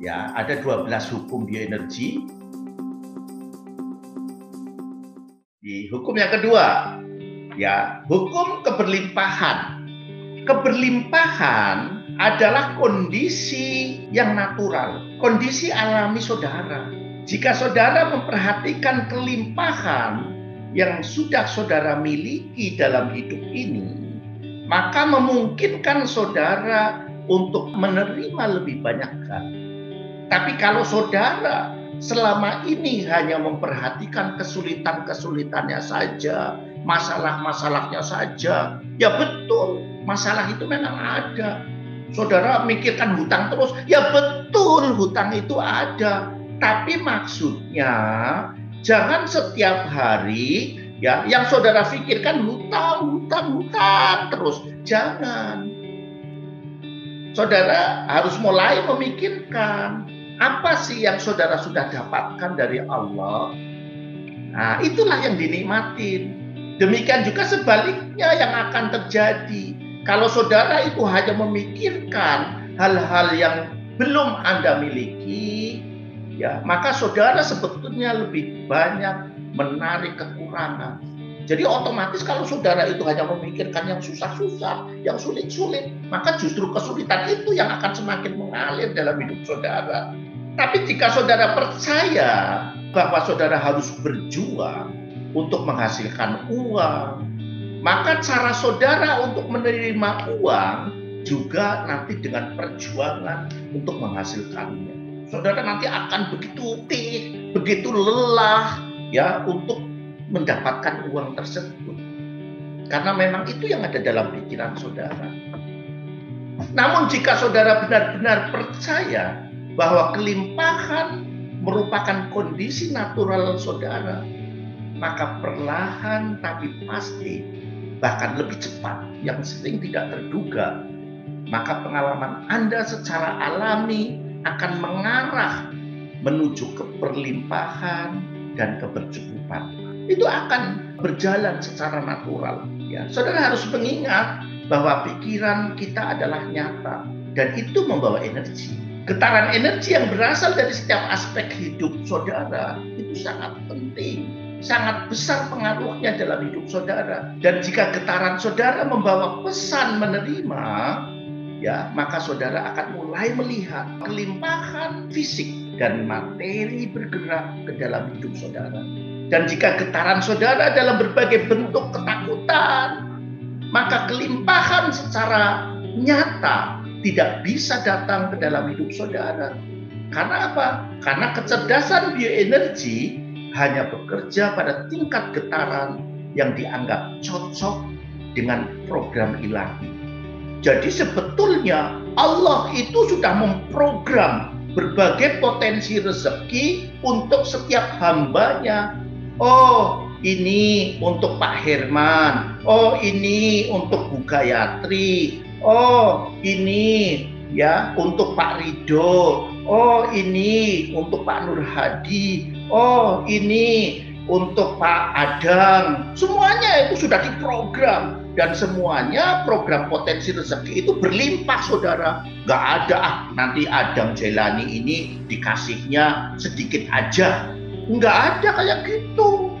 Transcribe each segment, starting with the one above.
Ya, ada 12 hukum bioenergi. Di hukum yang kedua, ya, hukum keberlimpahan. Keberlimpahan adalah kondisi yang natural, kondisi alami saudara. Jika saudara memperhatikan kelimpahan yang sudah saudara miliki dalam hidup ini, maka memungkinkan saudara untuk menerima lebih banyak kan. Tapi kalau saudara selama ini hanya memperhatikan kesulitan-kesulitannya saja, masalah-masalahnya saja, ya betul, masalah itu memang ada. Saudara mikirkan hutang terus, ya betul, hutang itu ada. Tapi maksudnya jangan setiap hari ya yang saudara pikirkan hutang terus. Jangan. Saudara harus mulai memikirkan apa sih yang saudara sudah dapatkan dari Allah. Nah, itulah yang dinikmatin. Demikian juga sebaliknya yang akan terjadi. Kalau saudara itu hanya memikirkan hal-hal yang belum Anda miliki, ya, maka saudara sebetulnya lebih banyak menarik kekurangan. Jadi otomatis kalau saudara itu hanya memikirkan yang susah-susah, yang sulit-sulit, maka justru kesulitan itu yang akan semakin mengalir dalam hidup saudara. Tapi jika saudara percaya bahwa saudara harus berjuang untuk menghasilkan uang, maka cara saudara untuk menerima uang juga nanti dengan perjuangan untuk menghasilkannya. Saudara nanti akan begitu letih, begitu lelah ya untuk mendapatkan uang tersebut. Karena memang itu yang ada dalam pikiran saudara. Namun jika saudara benar-benar percaya bahwa kelimpahan merupakan kondisi natural saudara, maka perlahan tapi pasti, bahkan lebih cepat, yang sering tidak terduga, maka pengalaman Anda secara alami akan mengarah menuju keberlimpahan dan kebercukupan. Itu akan berjalan secara natural. Ya, saudara harus mengingat bahwa pikiran kita adalah nyata dan itu membawa energi. Getaran energi yang berasal dari setiap aspek hidup saudara itu sangat penting, sangat besar pengaruhnya dalam hidup saudara. Dan jika getaran saudara membawa pesan menerima, ya, maka saudara akan mulai melihat kelimpahan fisik dan materi bergerak ke dalam hidup saudara. Dan jika getaran saudara dalam berbagai bentuk ketakutan, maka kelimpahan secara nyata tidak bisa datang ke dalam hidup saudara. Karena apa? Karena kecerdasan bioenergi hanya bekerja pada tingkat getaran yang dianggap cocok dengan program ilahi. Jadi sebetulnya Allah itu sudah memprogram berbagai potensi rezeki untuk setiap hambanya. Oh, ini untuk Pak Herman. Oh, ini untuk Bu Gayatri. Oh, ini ya untuk Pak Ridho. Oh, ini untuk Pak Nur Hadi. Oh, ini untuk Pak Adang. Semuanya itu sudah diprogram. Dan semuanya program potensi rezeki itu berlimpah saudara. Gak ada nanti Adang Jailani ini dikasihnya sedikit aja. Nggak ada kayak gitu.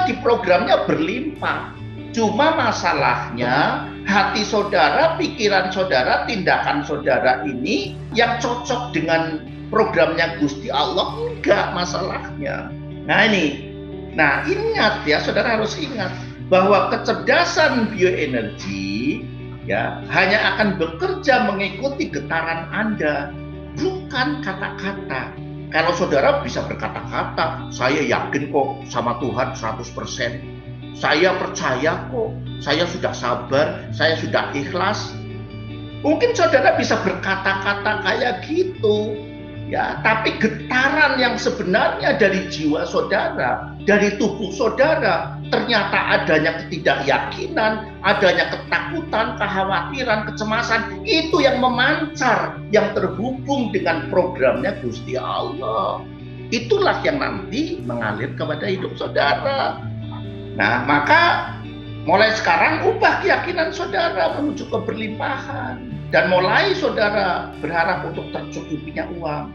Di programnya berlimpah. Cuma masalahnya hati saudara, pikiran saudara, tindakan saudara ini yang cocok dengan programnya Gusti Allah, enggak masalahnya. Nah ingat ya, saudara harus ingat bahwa kecerdasan bioenergi ya hanya akan bekerja mengikuti getaran Anda, bukan kata-kata. Kalau saudara bisa berkata-kata, saya yakin kok sama Tuhan 100%. Saya percaya kok, saya sudah sabar, saya sudah ikhlas. Mungkin saudara bisa berkata-kata kayak gitu. Ya, tapi getaran yang sebenarnya dari jiwa saudara, dari tubuh saudara, ternyata adanya ketidakyakinan, adanya ketakutan, kekhawatiran, kecemasan, itu yang memancar, yang terhubung dengan programnya Gusti Allah. Itulah yang nanti mengalir kepada hidup saudara. Nah, maka mulai sekarang ubah keyakinan saudara menuju keberlimpahan. Dan mulai saudara berharap untuk tercukupinya uang.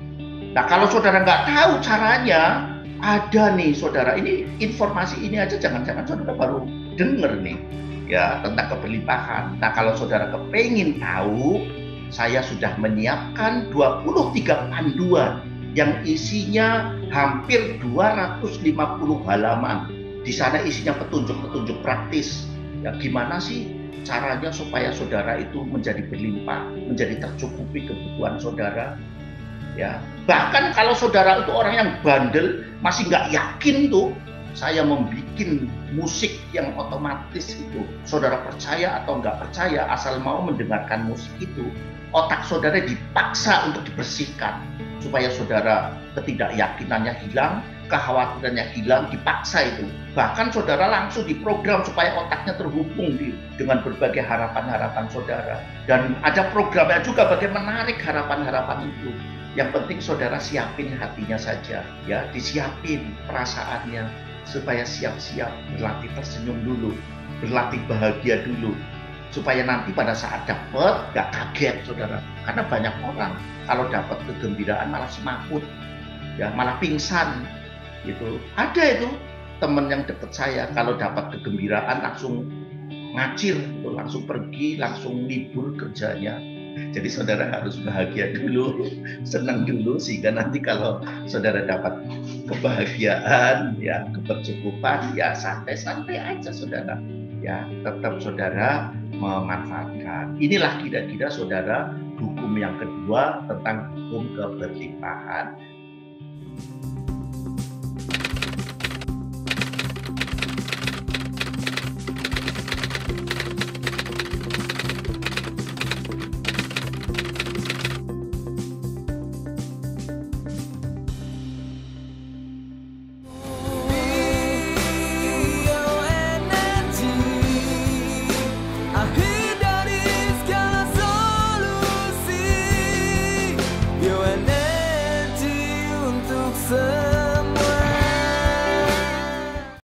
Nah, kalau saudara nggak tahu caranya, ada nih saudara, ini informasi ini aja jangan-jangan saudara baru dengar nih, ya, tentang keberlimpahan. Nah, kalau saudara kepengin tahu, saya sudah menyiapkan 23 panduan yang isinya hampir 250 halaman. Di sana isinya petunjuk-petunjuk praktis. Ya, gimana sih caranya supaya saudara itu menjadi berlimpah, menjadi tercukupi kebutuhan saudara. Ya, bahkan kalau saudara itu orang yang bandel, masih nggak yakin tuh, saya membuat musik yang otomatis itu. Saudara percaya atau nggak percaya, asal mau mendengarkan musik itu, otak saudara dipaksa untuk dibersihkan supaya saudara ketidakyakinannya hilang, kekhawatirannya hilang, dipaksa itu. Bahkan saudara langsung diprogram supaya otaknya terhubung dengan berbagai harapan-harapan saudara. Dan ada programnya juga bagaimana menarik harapan-harapan itu. Yang penting saudara siapin hatinya saja, ya, disiapin perasaannya supaya siap-siap berlatih tersenyum dulu, berlatih bahagia dulu, supaya nanti pada saat dapat gak kaget saudara. Karena banyak orang kalau dapat kegembiraan malah semakut, ya, malah pingsan, gitu. Ada itu teman yang dekat saya kalau dapat kegembiraan langsung ngacir, gitu, langsung pergi, langsung libur kerjanya. Jadi saudara harus bahagia dulu, senang dulu, sehingga nanti kalau saudara dapat kebahagiaan, ya, kebercukupan, ya santai-santai aja saudara. Ya, tetap saudara memanfaatkan. Inilah kira-kira saudara hukum yang kedua tentang hukum keberlimpahan.